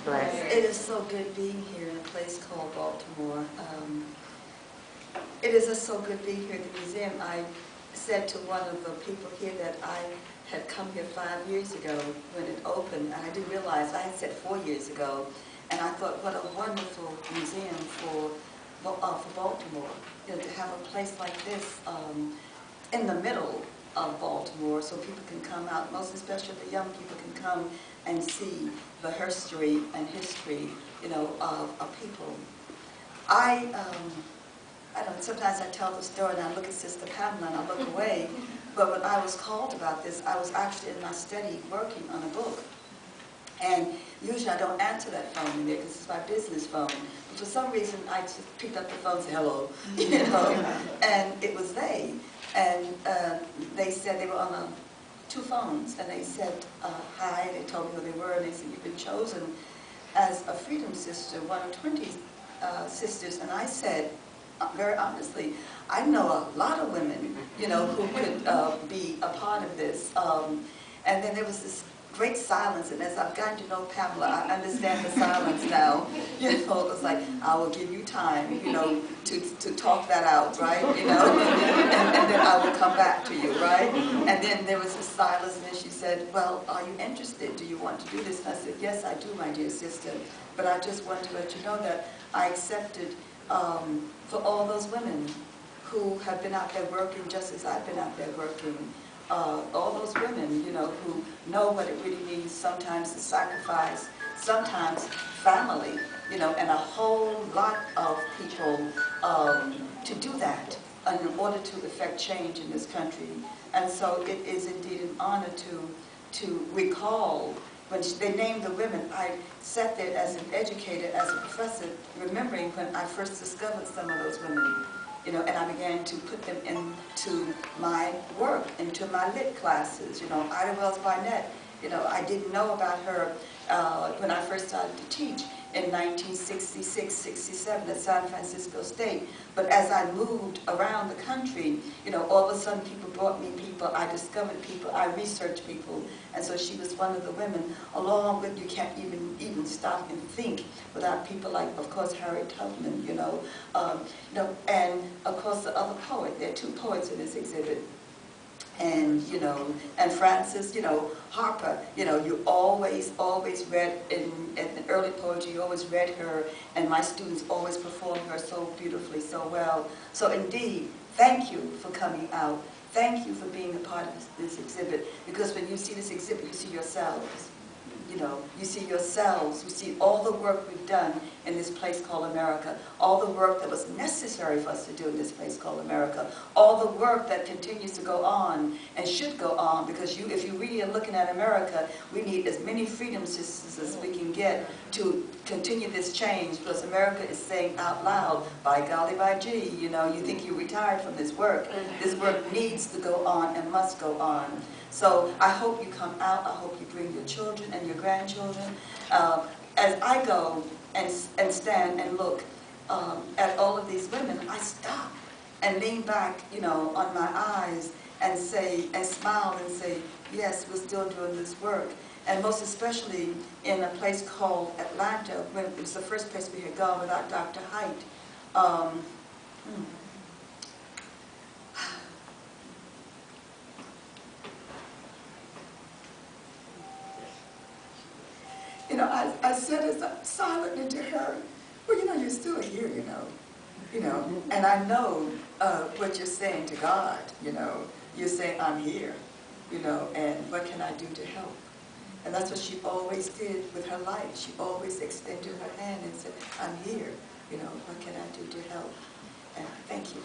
Bless. It is so good being here in a place called Baltimore. It is just so good being here at the museum. I said to one of the people here that I had come here 5 years ago when it opened, and I didn't realize, I had said 4 years ago, and I thought, what a wonderful museum for Baltimore, you know, to have a place like this in the middle of Baltimore, so people can come out, most especially the young people can come and see the history, you know, of people. I don't know, sometimes I tell the story and I look at Sister Pamela and I look away, but when I was called about this, I was actually in my study working on a book. And usually I don't answer that phone in there because it's my business phone. But for some reason, I just picked up the phone and said, hello, you know, and it was they. And they said they were on 2 phones, and they said hi, they told me who they were, and they said, you've been chosen as a Freedom Sister, one of 20 sisters. And I said, very honestly, I know a lot of women, you know, who could be a part of this. And then there was this great silence, and as I've gotten to know Pamela, I understand the silence now. You know, it was like, I will give you time, you know, to talk that out, right? You know, and then I will come back to you, right? And then there was a silence, and then she said, well, are you interested? Do you want to do this? And I said, yes, I do, my dear sister. But I just want to let you know that I accepted for all those women who have been out there working just as I've been out there working. All those women, you know, who know what it really means sometimes to sacrifice, sometimes family, you know, and a whole lot of people to do that in order to effect change in this country. And so it is indeed an honor to recall. When they named the women, I sat there as an educator, as a professor, remembering when I first discovered some of those women. You know, and I began to put them into my work, into my lit classes. You know, Ida Wells Barnett, you know, I didn't know about her when I first started to teach in 1966, 67 at San Francisco State. But as I moved around the country, you know, all of a sudden people brought me people, I discovered people, I researched people. And so she was one of the women, along with, you can't even stop and think without people like, of course, Harriet Tubman, you know, and of course the other poet. There are 2 poets in this exhibit. And, you know, and Frances, you know, Harper, you know, you always read in the early poetry, you always read her, and my students always performed her so beautifully, so well. So indeed, thank you for coming out. Thank you for being a part of this exhibit, because when you see this exhibit, you see yourselves. You know, you see yourselves, you see all the work we've done in this place called America, all the work that was necessary for us to do in this place called America, all the work that continues to go on and should go on, because if you really are looking at America, we need as many freedom sisters as we can get to continue this change, because America is saying out loud, by golly, by gee, you know, you think you're retired from this work. This work needs to go on and must go on. So I hope you come out, I hope you bring your children and your grandchildren. As I go and stand and look at all of these women, I stop and lean back, you know, on my eyes and say, and smile and say, yes, we're still doing this work. And most especially in a place called Atlanta, when it was the first place we had gone without Dr. Height. You know, I said as I'm silently to her, well, you know, you're still here, you know, and I know what you're saying to God, you know. You're saying, I'm here, you know, and what can I do to help? And that's what she always did with her life. She always extended her hand and said, I'm here, you know, what can I do to help? And thank you.